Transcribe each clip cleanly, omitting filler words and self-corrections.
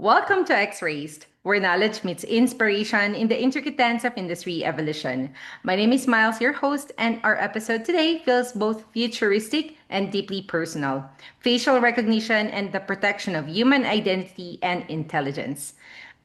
Welcome to X-Raised, where knowledge meets inspiration in the intricate dance of industry evolution. My name is Miles, your host, and our episode today feels both futuristic and deeply personal. Facial recognition and the protection of human identity and intelligence.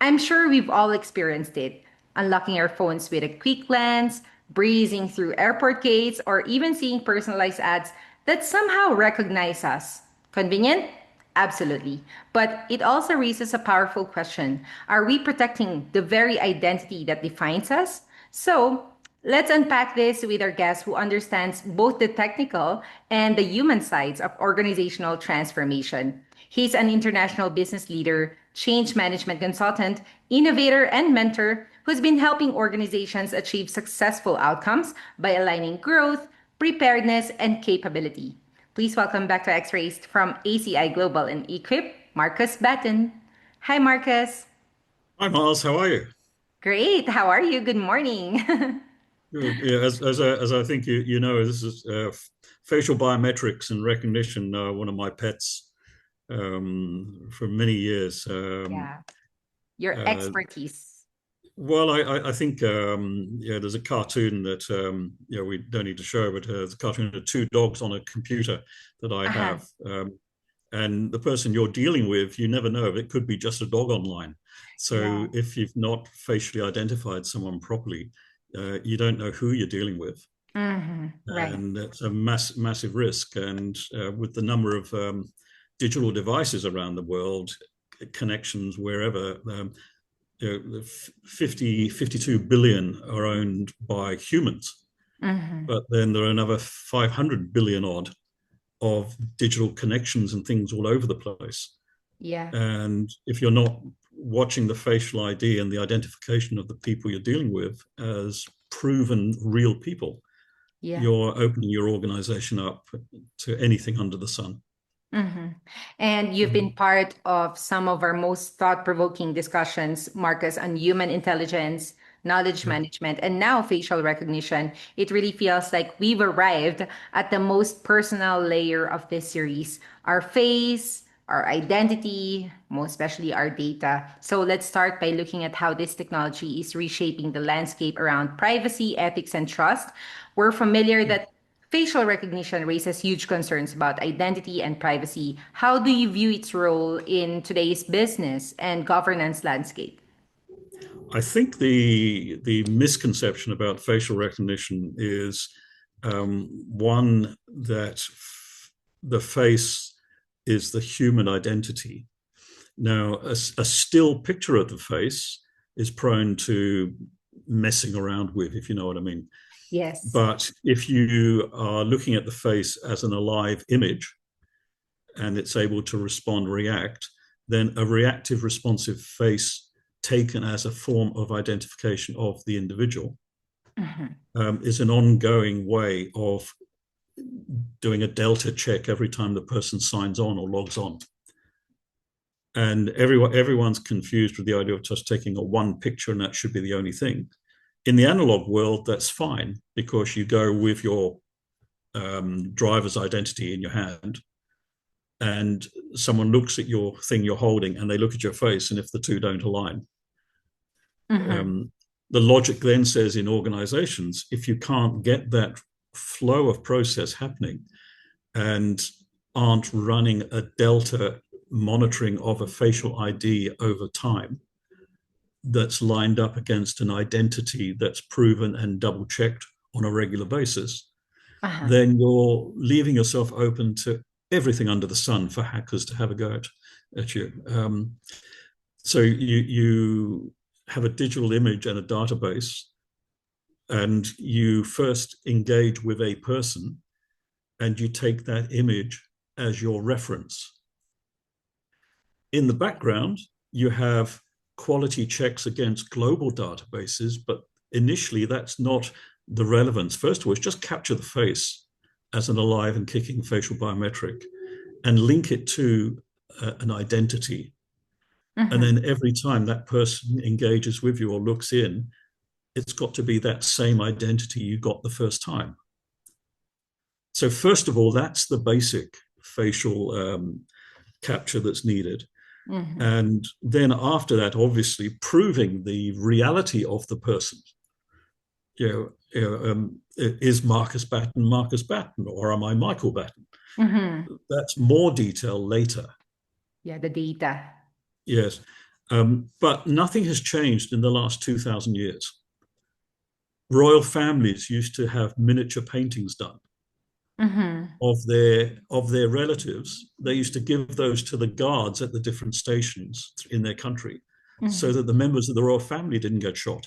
I'm sure we've all experienced it, unlocking our phones with a quick glance, breezing through airport gates, or even seeing personalized ads that somehow recognize us. Convenient? Absolutely. But it also raises a powerful question. Are we protecting the very identity that defines us? So let's unpack this with our guest who understands both the technical and the human sides of organizational transformation. He's an international business leader, change management consultant, innovator, and mentor who's been helping organizations achieve successful outcomes by aligning growth, preparedness, and capability. Please welcome back to X-Rays from ACI Global and e-Quip, Marcus Batten. Hi, Marcus. Hi, Miles. How are you? Great. How are you? Good morning. Good. Yeah, as I think you know, this is facial biometrics and recognition. One of my pets for many years. Yeah, your Uh, expertise. well, I think yeah, there's a cartoon that we don't need to show, but it's a cartoon of two dogs on a computer that I Uh-huh. have. And the person you're dealing with, you never know. It could be just a dog online. So Yeah. if you've not facially identified someone properly, you don't know who you're dealing with. Right. And it's a massive risk. And with the number of digital devices around the world, connections wherever, 52 billion are owned by humans, Mm-hmm. but then there are another 500 billion odd of digital connections and things all over the place. Yeah. And if you're not watching the facial ID and the identification of the people you're dealing with as proven real people, Yeah. you're opening your organization up to anything under the sun. Mm-hmm. And you've been Mhm. part of some of our most thought-provoking discussions, Marcus, on human intelligence, knowledge Yeah. management, and now facial recognition. It really feels like we've arrived at the most personal layer of this series, our face, our identity, most especially our data. So let's start by looking at how this technology is reshaping the landscape around privacy, ethics, and trust. We're familiar that facial recognition raises huge concerns about identity and privacy. How do you view its role in today's business and governance landscape? I think the misconception about facial recognition is one that the face is the human identity. Now, a still picture of the face is prone to messing around with, if you know what I mean. Yes. But if you are looking at the face as an alive image and it's able to respond, react, then a reactive, responsive face taken as a form of identification of the individual Mhm. is an ongoing way of doing a delta check every time the person signs on or logs on. And everyone's confused with the idea of just taking a one picture and that should be the only thing. In the analog world, that's fine because you go with your driver's identity in your hand and someone looks at your thing you're holding and they look at your face, and if the two don't align, Mhm. um, the logic then says in organizations, if you can't get that flow of process happening and aren't running a delta monitoring of a facial ID over time that's lined up against an identity that's proven and double checked on a regular basis, Uh-huh. then you're leaving yourself open to everything under the sun for hackers to have a go at you. So you have a digital image and a database, and you first engage with a person, and you take that image as your reference. In the background, you have quality checks against global databases, but initially that's not the relevance. First of all, it's just capture the face as an alive and kicking facial biometric and link it to an identity. And Mhm. then every time that person engages with you or looks in, it's got to be that same identity you got the first time. So, first of all, that's the basic facial capture that's needed. Mm-hmm. And then after that, obviously proving the reality of the person. Is Marcus Batten, or am I Michael Batten? Mm-hmm. That's more detail later. Yeah, the data. Yes. But nothing has changed in the last 2,000 years. Royal families used to have miniature paintings done Mm-hmm. of their relatives. They used to give those to the guards at the different stations in their country so Mm-hmm. that the members of the royal family didn't get shot.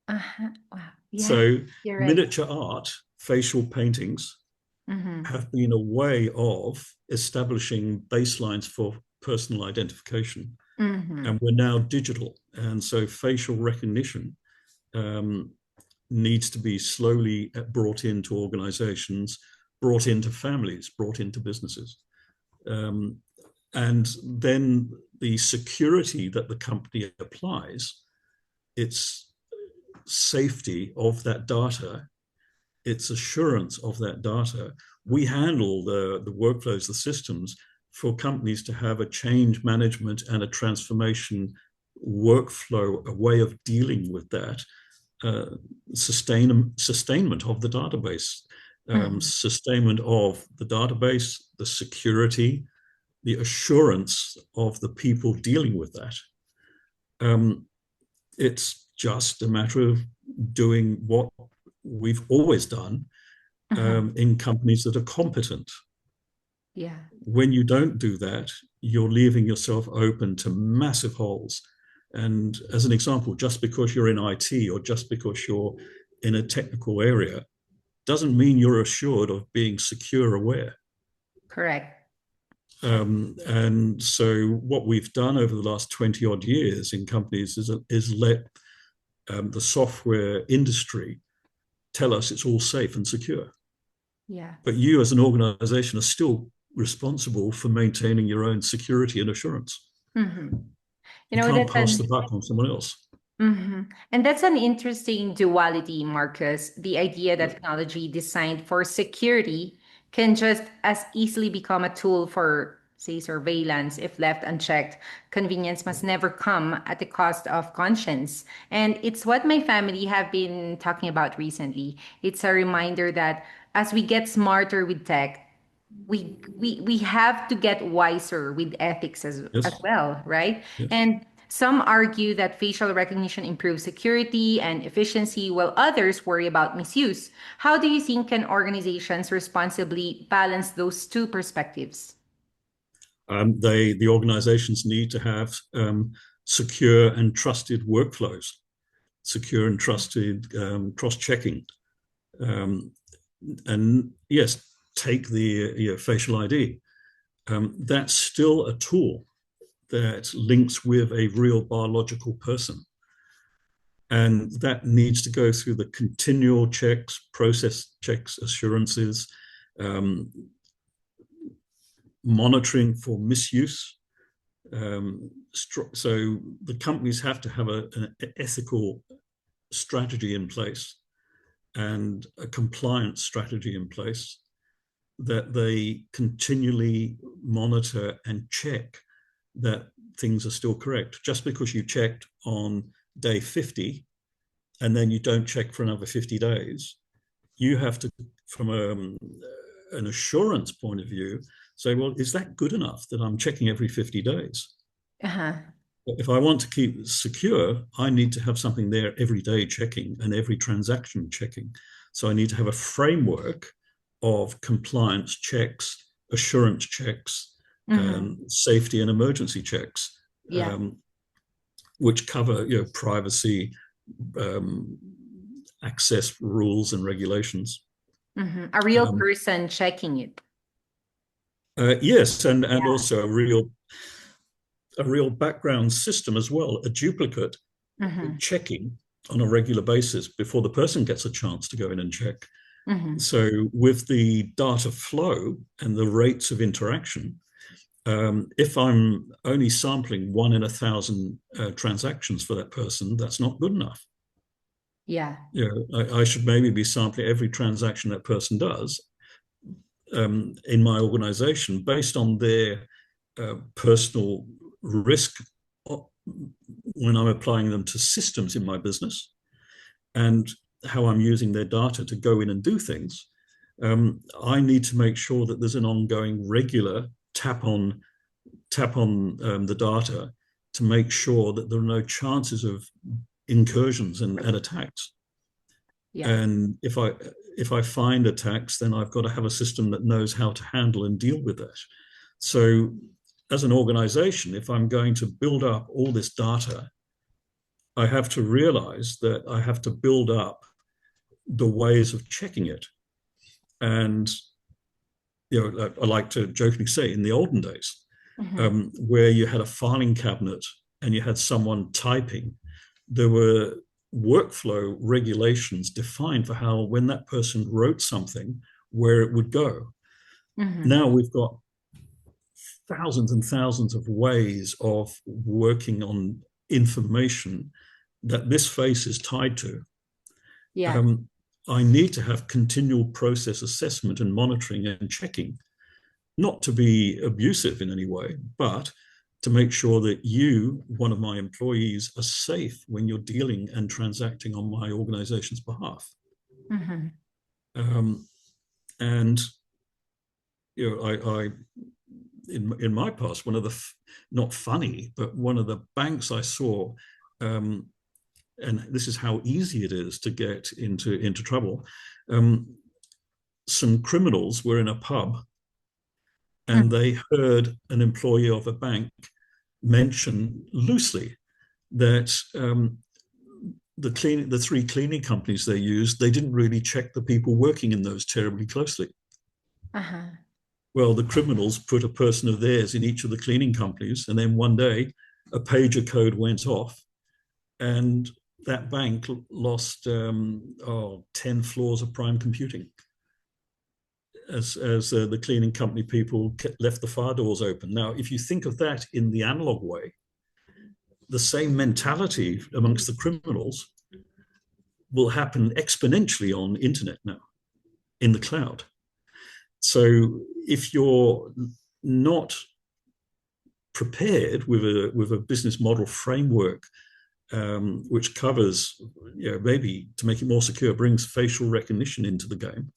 Uh-huh. Wow. Yeah, So you're right. miniature art, facial paintings, Mm-hmm. have been a way of establishing baselines for personal identification. Mm-hmm. And we're now digital. And so facial recognition um, needs to be slowly brought into organizations, brought into families, brought into businesses. Um, and then the security that the company applies, its safety of that data, its assurance of that data. We handle the workflows, the systems for companies to have a change management and a transformation workflow, a way of dealing with that uh, sustainment of the database, Mm-hmm. sustainment of the database, the security, the assurance of the people dealing with that. Um, it's just a matter of doing what we've always done Uh-huh. in companies that are competent. Yeah. When you don't do that, you're leaving yourself open to massive holes. And as an example, just because you're in IT or just because you're in a technical area doesn't mean you're assured of being secure aware. Correct. And so what we've done over the last 20 odd years in companies is let the software industry tell us it's all safe and secure. Yeah. But you as an organization are still responsible for maintaining your own security and assurance. Mm-hmm. You You know, can't that's pass the an buck on someone else. hmm And that's an interesting duality, Marcus. The idea that Yeah. technology designed for security can just as easily become a tool for, say, surveillance if left unchecked. Convenience must never come at the cost of conscience. And it's what my family have been talking about recently. It's a reminder that as we get smarter with tech, we have to get wiser with ethics as Yes. well, right? Yes. And some argue that facial recognition improves security and efficiency, while others worry about misuse. How do you think can organizations responsibly balance those two perspectives? The organizations need to have secure and trusted workflows, secure and trusted cross-checking, um, and yes, take the facial ID. That's still a tool that links with a real biological person. And that needs to go through the continual checks, process checks, assurances, um, monitoring for misuse. So the companies have to have an ethical strategy in place and a compliance strategy in place that they continually monitor and check that things are still correct. Just because you checked on day 50 and then you don't check for another 50 days, you have to, from an assurance point of view, say, well, is that good enough that I'm checking every 50 days? Uh-huh. If I want to keep it secure, I need to have something there every day checking and every transaction checking. So I need to have a framework of compliance checks, assurance checks, Mm-hmm. safety and emergency checks, Yeah. um, which cover privacy, um, access rules and regulations. Mm-hmm. A real Um, person checking it. yes, and Yeah. also a real background system as well, a duplicate Mm-hmm. checking on a regular basis before the person gets a chance to go in and check. Mm-hmm. So with the data flow and the rates of interaction, if I'm only sampling 1 in 1,000 transactions for that person, that's not good enough. Yeah. I should maybe be sampling every transaction that person does in my organization based on their personal risk when I'm applying them to systems in my business and how I'm using their data to go in and do things. I need to make sure that there's an ongoing, regular tap on the data to make sure that there are no chances of incursions and attacks. Yeah. And if I find attacks, then I've got to have a system that knows how to handle and deal with that. So, as an organization, if I'm going to build up all this data, I have to realize that I have to build up the ways of checking it. And I like to jokingly say, in the olden days, Mm-hmm. where you had a filing cabinet and you had someone typing, there were workflow regulations defined for how, when that person wrote something, where it would go. Mm-hmm. Now we've got thousands and thousands of ways of working on information that this face is tied to. Yeah. Um, I need to have continual process assessment and monitoring and checking, not to be abusive in any way, but to make sure that you, one of my employees, are safe when you're dealing and transacting on my organization's behalf. Mm-hmm. Um, and I in my past, one of the not funny, but one of the banks I saw, and this is how easy it is to get into trouble. Some criminals were in a pub and they heard an employee of a bank mention loosely that the three cleaning companies they used, they didn't really check the people working in those terribly closely. Uh-huh. Well, the criminals put a person of theirs in each of the cleaning companies, and then one day a pager code went off, and that bank lost 10 floors of prime computing as the cleaning company people left the fire doors open. Now, if you think of that in the analog way, the same mentality amongst the criminals will happen exponentially on internet now, in the cloud. So if you're not prepared with a business model framework which covers, maybe to make it more secure, brings facial recognition into the game.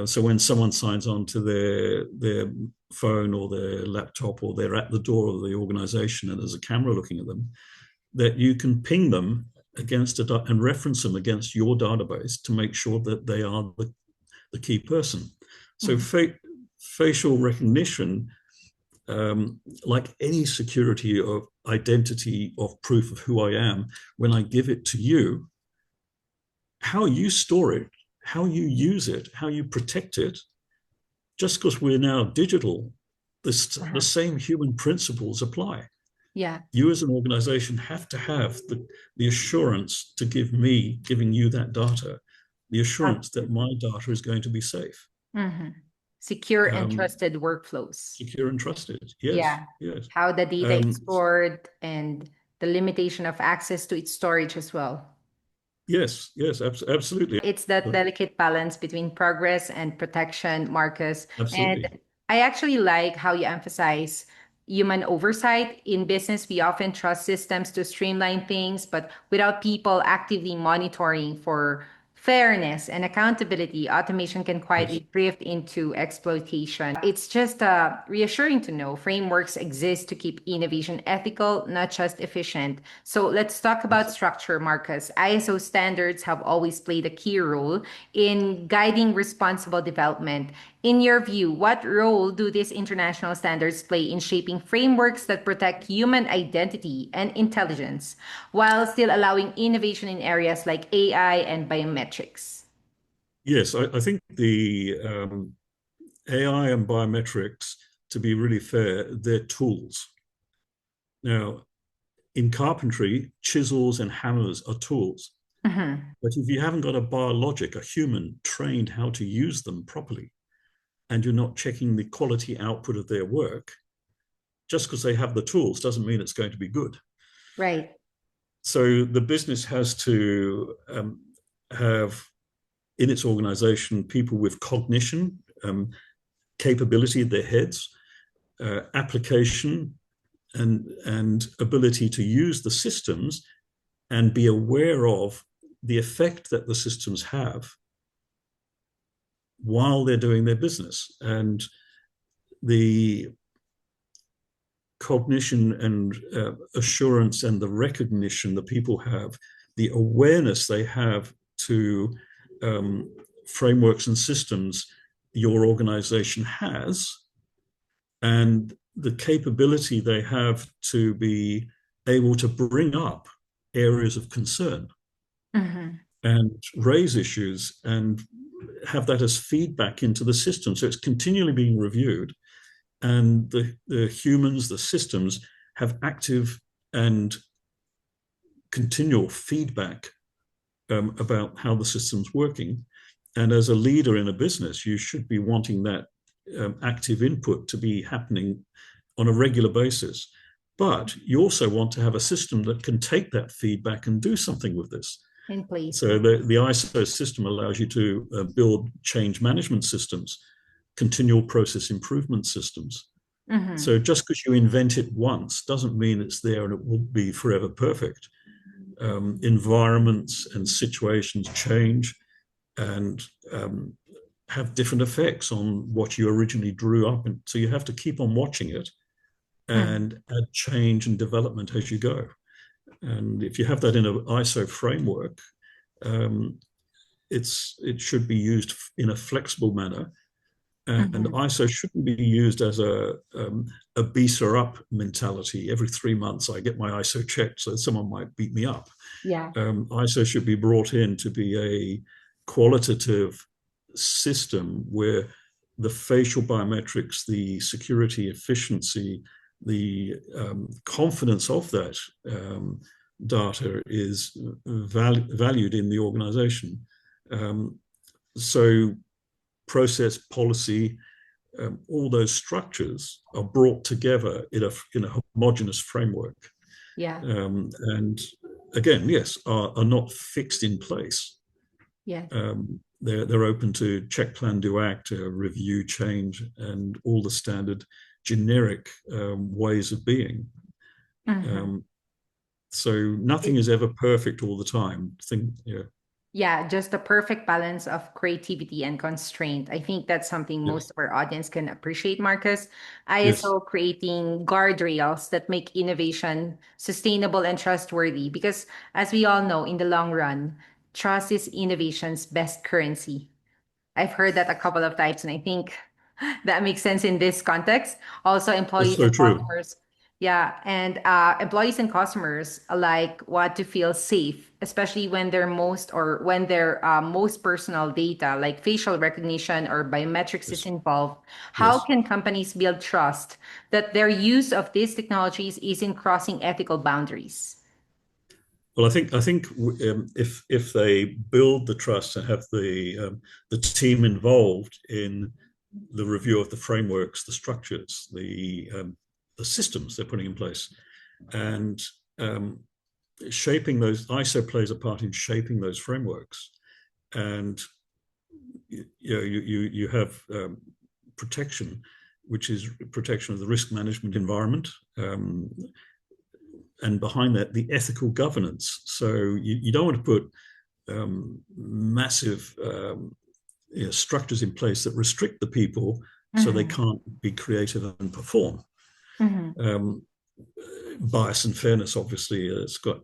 So when someone signs on to their phone or their laptop, or they're at the door of the organization and there's a camera looking at them, that you can ping them against and reference them against your database to make sure that they are the key person. So facial recognition, like any security of identity of proof of who I am, when I give it to you, how you store it, how you use it, how you protect it, just because we're now digital, the same human principles apply. Yeah. You as an organization have to have the assurance to giving you that data, the assurance that my data is going to be safe. Mm-hmm. Secure and trusted workflows. Secure and trusted. Yes, Yeah. yes. How the data is Um, stored and the limitation of access to its storage as well. yes, absolutely. It's that delicate balance between progress and protection, Marcus. And Absolutely. I actually like how you emphasize human oversight. In business, we often trust systems to streamline things, but without people actively monitoring for fairness and accountability, automation can Yes. quietly drift into exploitation. It's just reassuring to know frameworks exist to keep innovation ethical, not just efficient. So let's talk about Yes. structure, Marcus. ISO standards have always played a key role in guiding responsible development. In your view, what role do these international standards play in shaping frameworks that protect human identity and intelligence while still allowing innovation in areas like AI and biometrics? Yes, I think the AI and biometrics, to be really fair, they're tools. Now, in carpentry, chisels and hammers are tools. Mm-hmm. But if you haven't got a biologic, a human trained how to use them properly, and you're not checking the quality output of their work, just because they have the tools doesn't mean it's going to be good. Right. So the business has to have in its organization people with cognition, capability in their heads, application, and ability to use the systems and be aware of the effect that the systems have while they're doing their business. And the cognition and assurance and the recognition that people have, the awareness they have to frameworks and systems your organization has, and the capability they have to be able to bring up areas of concern Mm-hmm. and raise issues and have that as feedback into the system. So it's continually being reviewed, and the humans, the systems, have active and continual feedback about how the system's working. And as a leader in a business, you should be wanting that active input to be happening on a regular basis. But you also want to have a system that can take that feedback and do something with this. In place. So the ISO system allows you to build change management systems, continual process improvement systems. Mm-hmm. So just because you invent it once doesn't mean it's there and it will be forever perfect. Environments and situations change and have different effects on what you originally drew up. And so you have to keep on watching it Mm-hmm. and add change and development as you go. And if you have that in an ISO framework, um, it should be used in a flexible manner. And Mm-hmm. ISO shouldn't be used as a BISA up mentality. Every 3 months, I get my ISO checked, so someone might beat me up. Yeah. ISO should be brought in to be a qualitative system where the facial biometrics, the security efficiency, the confidence of that data is valued in the organization. Um, so process, policy, all those structures are brought together in a homogeneous framework. Yeah. And again, yes, are not fixed in place. Yes. They're open to check, plan, do, act, review, change, and all the standard generic ways of being. Mm-hmm. Um, so nothing It, is ever perfect all the time. Yeah, yeah, just the perfect balance of creativity and constraint. I think that's something yes, most of our audience can appreciate, Marcus. yes, ISO creating guardrails that make innovation sustainable and trustworthy. Because as we all know, in the long run, trust is innovation's best currency. I've heard that a couple of times, and I think that makes sense in this context. Also, that's employees so and true. customers. Yeah, and employees and customers alike want to feel safe, especially when their most personal data, like facial recognition or biometrics, is Yes, involved. How yes. can companies build trust that their use of these technologies isn't crossing ethical boundaries? Well, I think if they build the trust and have the team involved in the review of the frameworks, the structures, the systems they're putting in place, and um, shaping those, ISO plays a part in shaping those frameworks, and you have protection, which is protection of the risk management environment. And behind that, the ethical governance. So you don't want to put massive structures in place that restrict the people so they Mm-hmm. can't be creative and perform. Mm-hmm. Um, Bias and fairness, obviously, it's got,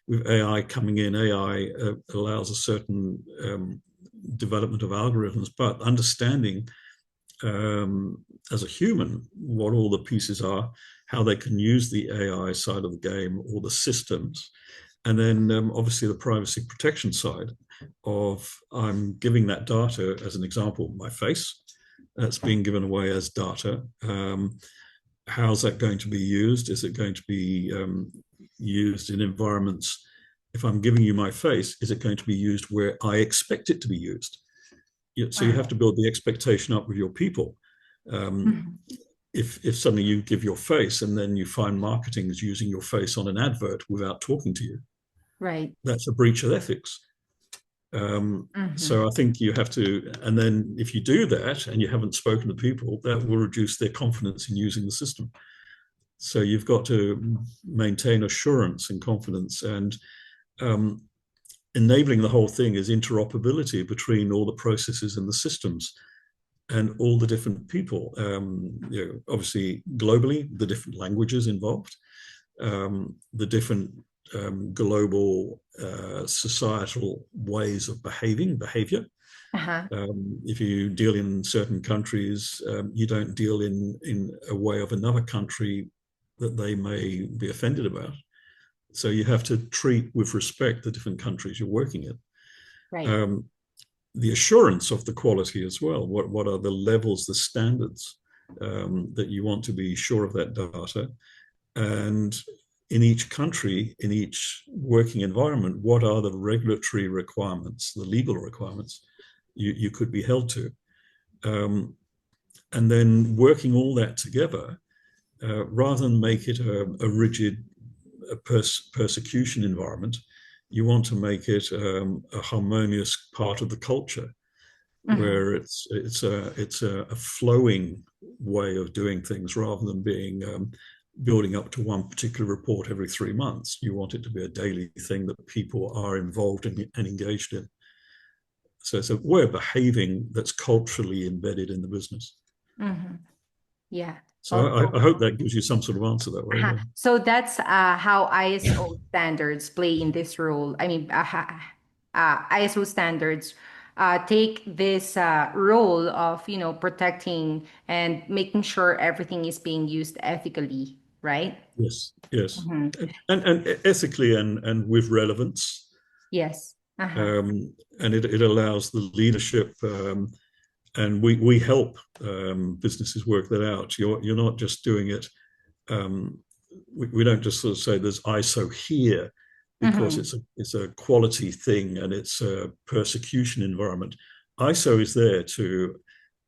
with AI coming in, AI allows a certain development of algorithms, but understanding as a human what all the pieces are, how they can use the AI side of the game or the systems, and then obviously the privacy protection side of I'm giving that data as an example, my face, that's being given away as data. How's that going to be used? Is it going to be used in environments? If I'm giving you my face, is it going to be used where I expect it to be used? So you have to build the expectation up with your people. Um, Mm-hmm. if suddenly you give your face and then you find marketing is using your face on an advert without talking to you, Right. that's a breach of ethics. Mm-hmm. So I think you have to, and then if you do that and you haven't spoken to people, that will reduce their confidence in using the system. So you've got to maintain assurance and confidence, and um, enabling the whole thing is interoperability between all the processes and the systems and all the different people. Obviously, globally, the different languages involved, the different global societal ways of behavior. Uh-huh. If you deal in certain countries, you don't deal in a way of another country that they may be offended about. So you have to treat with respect the different countries you're working in. Right. Um, the assurance of the quality as well. What are the levels, the standards that you want to be sure of that data? And in each country, in each working environment, what are the regulatory requirements, the legal requirements you could be held to? And then working all that together, rather than make it a rigid persecution environment, you want to make it a harmonious part of the culture Mm-hmm. where it's a flowing way of doing things rather than being building up to one particular report every 3 months. You want it to be a daily thing that people are involved in and engaged in. So it's a way of behaving that's culturally embedded in the business. Mm-hmm. Yeah. So Also, I hope that gives you some sort of answer that way. uh-huh. Yeah. So that's how ISO standards play in this role. I mean, ISO standards take this role of, protecting and making sure everything is being used ethically, right? Yes. Yes. Mm-hmm. And ethically and with relevance. Yes. Uh-huh. And it allows the leadership, and we help businesses work that out. You're not just doing it. Um, we don't just sort of say there's ISO here because Mm-hmm. it's a quality thing and it's a persecution environment. ISO is there to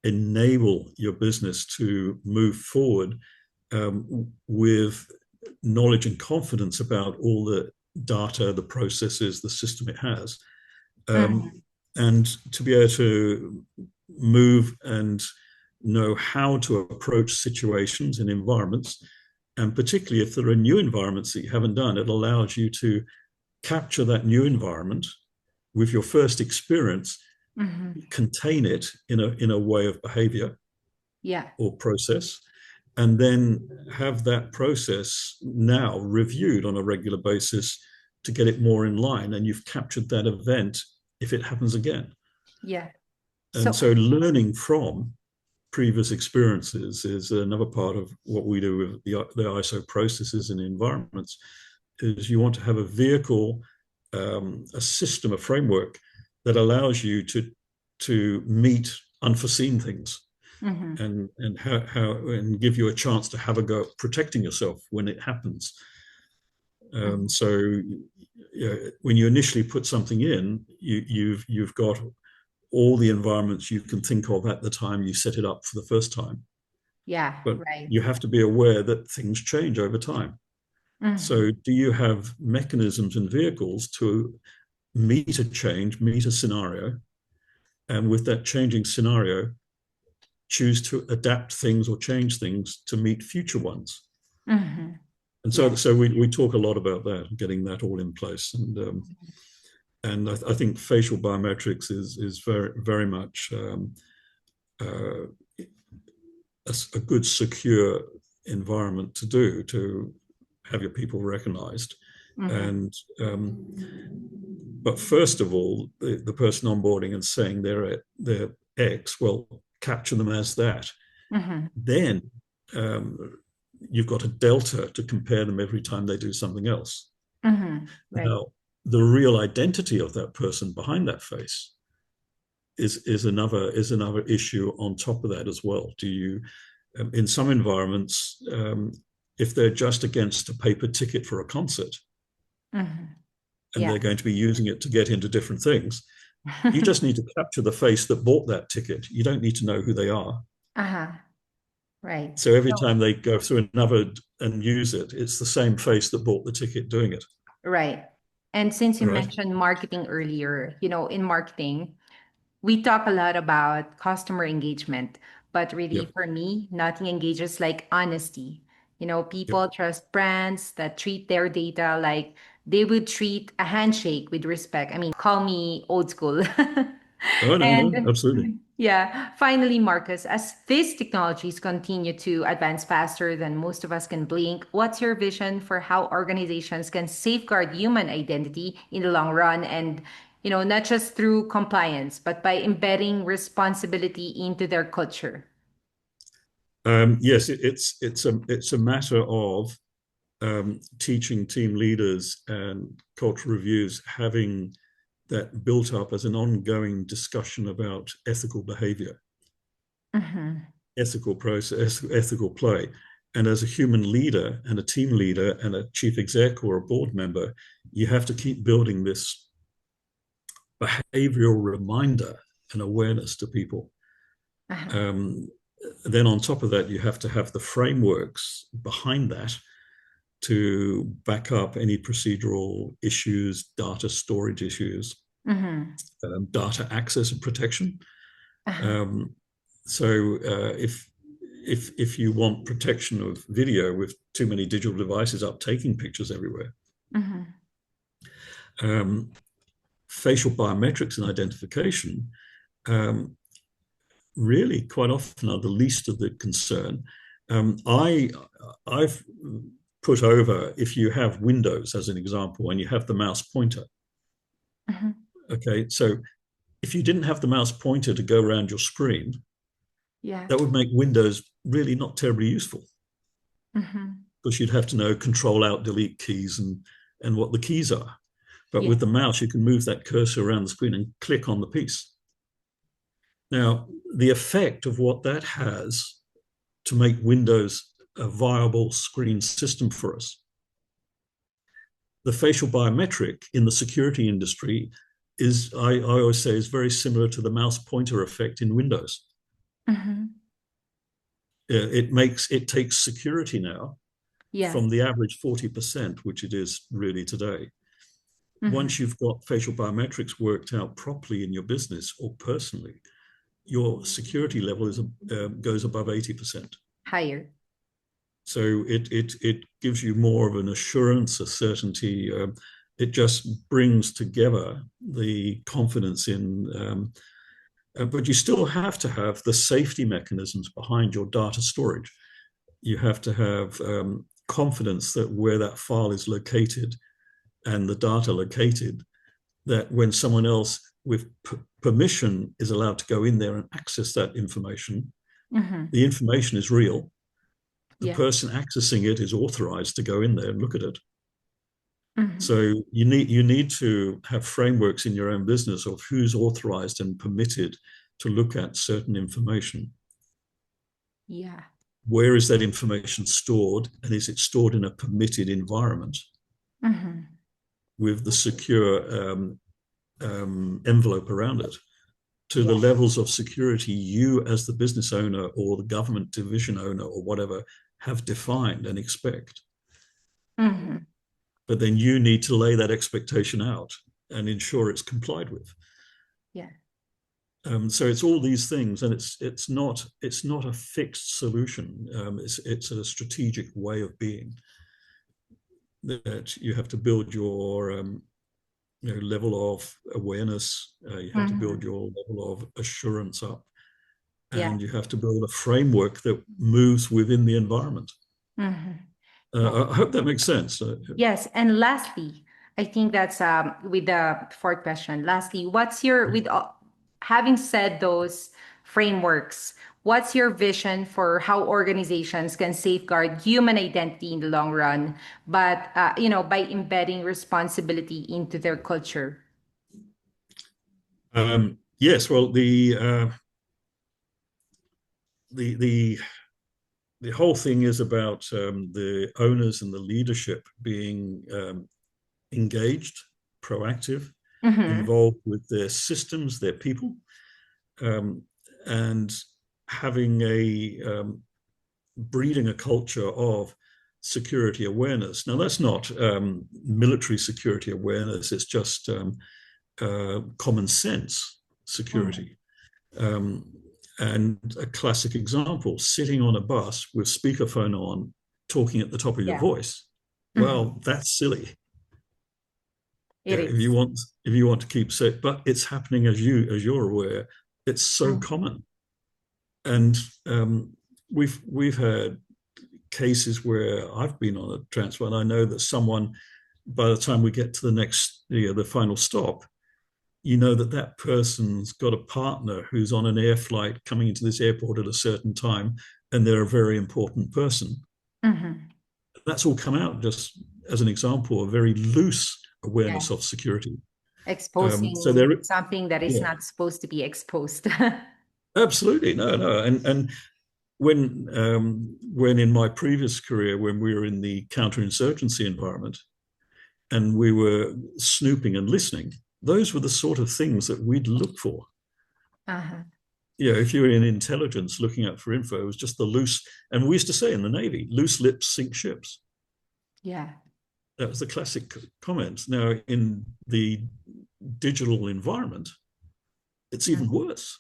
enable your business to move forward with knowledge and confidence about all the data, the processes, the system it has, um, Mm-hmm. and to be able to move and know how to approach situations and environments. And particularly if there are new environments that you haven't done, it allows you to capture that new environment with your first experience, Mm-hmm. contain it in a way of behavior Yeah. or process, and then have that process now reviewed on a regular basis to get it more in line. And you've captured that event if it happens again. Yeah. And So, so learning from previous experiences is another part of what we do with the ISO processes and environments. Is you want to have a vehicle, a system, a framework that allows you to meet unforeseen things mm-hmm. and how and give you a chance to have a go at protecting yourself when it happens. Mm-hmm. So when you initially put something in, you've got all the environments you can think of at the time you set it up for the first time. Yeah. But Right. you have to be aware that things change over time. Mm-hmm. So, do you have mechanisms and vehicles to meet a change, meet a scenario, and with that changing scenario, choose to adapt things or change things to meet future ones? Mm-hmm. And Yeah. so we talk a lot about that, getting that all in place. And I think facial biometrics is very much uh, a good secure environment to do to have your people recognized. Mm-hmm. And but first of all, the person onboarding and saying they're X, well, capture them as that. Mm-hmm. Then um, you've got a delta to compare them every time they do something else. Mm-hmm. Right. Now, the real identity of that person behind that face is another issue on top of that as well. Do you in some environments, if they're just against a paper ticket for a concert Mm-hmm. and Yeah. they're going to be using it to get into different things, you just need to capture the face that bought that ticket. You don't need to know who they are. Uh-huh. Right. So every So, time they go through another and use it, it's the same face that bought the ticket doing it. right. And since you All right. mentioned marketing earlier, in marketing, we talk a lot about customer engagement, but really Yep. for me, nothing engages like honesty. Yep. People trust brands that treat their data like they would treat a handshake with respect. I mean, call me old school. Oh, no, no, And absolutely. yeah, finally, Marcus, as these technologies continue to advance faster than most of us can blink, what's your vision for how organizations can safeguard human identity in the long run and, not just through compliance, but by embedding responsibility into their culture? Yes, it's a matter of teaching team leaders and culture reviews having that built up as an ongoing discussion about ethical behavior, Mm-hmm. ethical process, ethical play. And as a human leader and a team leader and a chief exec or a board member, you have to keep building this behavioral reminder and awareness to people. Uh-huh. Um, then on top of that, you have to have the frameworks behind that to back up any procedural issues, data storage issues, Mm-hmm. data access and protection. Uh-huh. Um, so if you want protection of video with too many digital devices up taking pictures everywhere, Mm-hmm. um, facial biometrics and identification um, really quite often are the least of the concern. I've put over if you have Windows as an example and you have the mouse pointer. Mm-hmm. Okay, so if you didn't have the mouse pointer to go around your screen, Yeah. that would make Windows really not terribly useful Mm-hmm. because you'd have to know Control Alt Delete keys and what the keys are. But Yeah. with the mouse, you can move that cursor around the screen and click on the piece. Now, the effect of what that has to make Windows a viable screen system for us. The facial biometric in the security industry is, I always say, is very similar to the mouse pointer effect in Windows. Mm-hmm. It takes security now Yes. from the average 40%, which it is really today. Mm-hmm. Once you've got facial biometrics worked out properly in your business or personally, your security level goes above 80%. Higher. So it gives you more of an assurance, a certainty. It just brings together the confidence in, but you still have to have the safety mechanisms behind your data storage. You have to have confidence that where that file is located and the data located, that when someone else with permission is allowed to go in there and access that information, Mm-hmm. the information is real. The Yeah. person accessing it is authorized to go in there and look at it. Mm-hmm. So you need to have frameworks in your own business of who's authorized and permitted to look at certain information. Yeah. Where is that information stored, and is it stored in a permitted environment Mm-hmm. with the secure envelope around it to the Yeah. levels of security you as the business owner or the government division owner or whatever have defined and expect. Mm-hmm. But then you need to lay that expectation out and ensure it's complied with. Yeah. So it's all these things, and it's not a fixed solution. It's a strategic way of being that you have to build your level of awareness. You have to build Mm-hmm. your level of assurance up, Yeah. and you have to build a framework that moves within the environment. Mm-hmm. Yeah. I hope that makes sense. Yes. And lastly, I think that's with the fourth question. Lastly, what's your with having said those frameworks, what's your vision for how organizations can safeguard human identity in the long run, but by embedding responsibility into their culture? Yes, well, the the whole thing is about the owners and the leadership being engaged, proactive, Mm-hmm. involved with their systems, their people, um, and having breeding a culture of security awareness. Now, that's not military security awareness, it's just common sense Mm-hmm. security. Um, and a classic example, sitting on a bus with speakerphone on, talking at the top of your Yeah. voice. Mhm. Well, that's silly. It Yeah, is. if you want to keep safe, but it's happening as you're aware. It's so Mhm. common, and we've had cases where I've been on a transfer, and I know that someone, by the time we get to the next, the final stop, you know that that person's got a partner who's on an air flight coming into this airport at a certain time, and they're a very important person. Mhm. That's all come out just as an example, a very loose Yeah. awareness of security. So Exposing there, something that is yeah, not supposed to be exposed. absolutely, no, and when in my previous career, when we were in the counterinsurgency environment and we were snooping and listening, those were the sort of things that we'd look for. Uh-huh. You know, if you were in intelligence looking out for info, it was just the loose, and we used to say in the Navy, loose lips sink ships. Yeah. That was the classic comment. Now, in the digital environment, it's even Mhm. worse,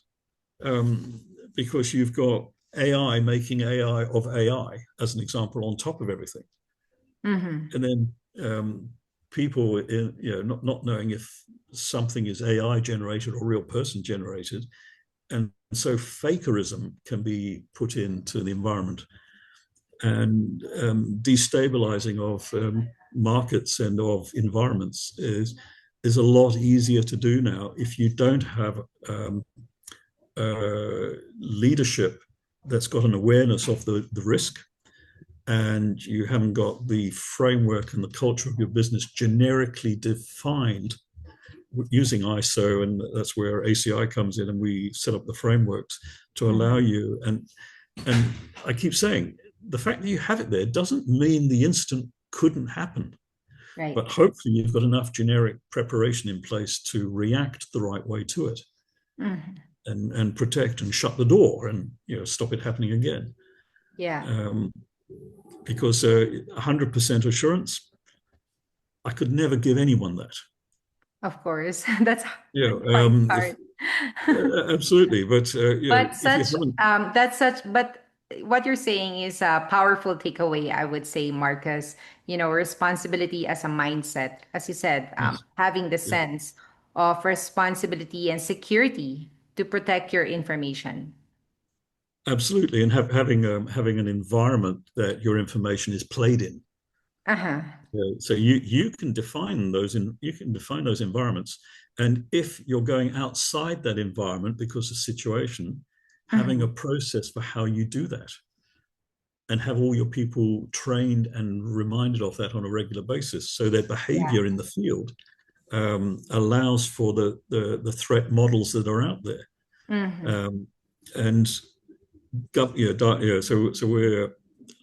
um, because you've got AI making AI of AI, as an example, on top of everything. Mhm. And then people, not knowing if something is AI generated or real person generated. And so fakerism can be put into the environment, and destabilizing of markets and of environments is a lot easier to do now if you don't have leadership that's got an awareness of the risk, and you haven't got the framework and the culture of your business generically defined using ISO, and that's where ACI comes in, and we set up the frameworks to allow Mhm. you. And I keep saying the fact that you have it there doesn't mean the incident couldn't happen, Right. but hopefully you've got enough generic preparation in place to react the right way to it, Mhm. and protect and shut the door and stop it happening again. Yeah. Um, because 100% assurance, I could never give anyone that. Of course. That's Yeah, quite if hard. absolutely, but But if you such haven't, that's such but what you're saying is a powerful takeaway, I would say, Marcus. Responsibility as a mindset, as you said, yes, having the yeah, sense of responsibility and security to protect your information. absolutely, and having an environment that your information is played in. Uh-huh. So you can define those environments, and if you're going outside that environment because of situation, having a Mhm. process for how you do that, and have all your people trained and reminded of that on a regular basis, so their Yeah. behavior in the field allows for the threat models that are out there. Mhm. Um, and so we're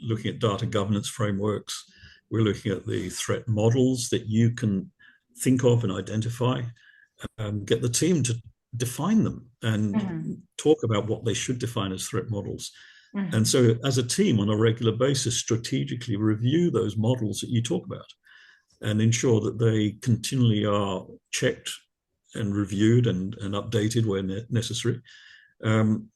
looking at data governance frameworks. We're looking at the threat models that you can think of and identify. Get the team to define them and Mhm. talk about what they should define as threat models. And Mhm. so, as a team, on a regular basis, strategically review those models that you talk about and ensure that they continually are checked and reviewed and updated where necessary. Um,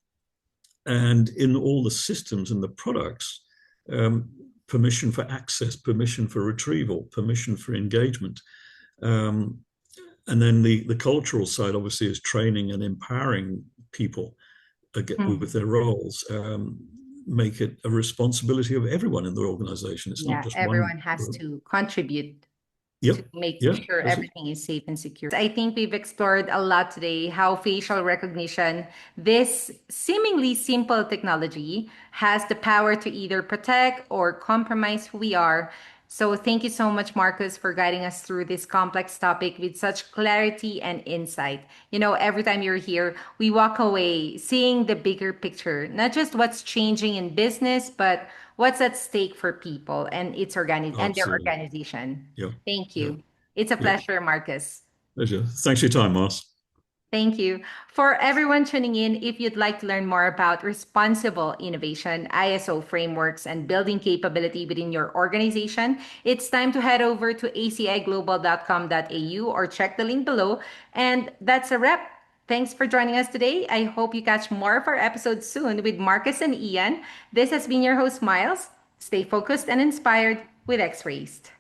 and in all the systems and the products, um, permission for access, permission for retrieval, permission for engagement. Um, and then the cultural side, obviously, is training and empowering people with Mhm. their roles. Make it a responsibility of everyone in the organization. It's not Yeah, just one everyone has group. to contribute to Yep. make Yeah. sure everything is safe and secure. I think we've explored a lot today how facial recognition, this seemingly simple technology, has the power to either protect or compromise who we are. So thank you so much, Marcus, for guiding us through this complex topic with such clarity and insight. Every time you're here, we walk away seeing the bigger picture, not just what's changing in business, but what's at stake for people and Oh, and their absolutely. organization. Yeah. Thank Yeah. you. It's a Yeah. pleasure, Marcus. Pleasure. Thanks for your time, Mars. Thank you. For everyone tuning in, if you'd like to learn more about responsible innovation, ISO frameworks, and building capability within your organization, it's time to head over to aciglobal.com.au or check the link below. And that's a wrap. Thanks for joining us today. I hope you catch more of our episodes soon with Marcus and Ian. This has been your host, Miles. Stay focused and inspired with X-Raced.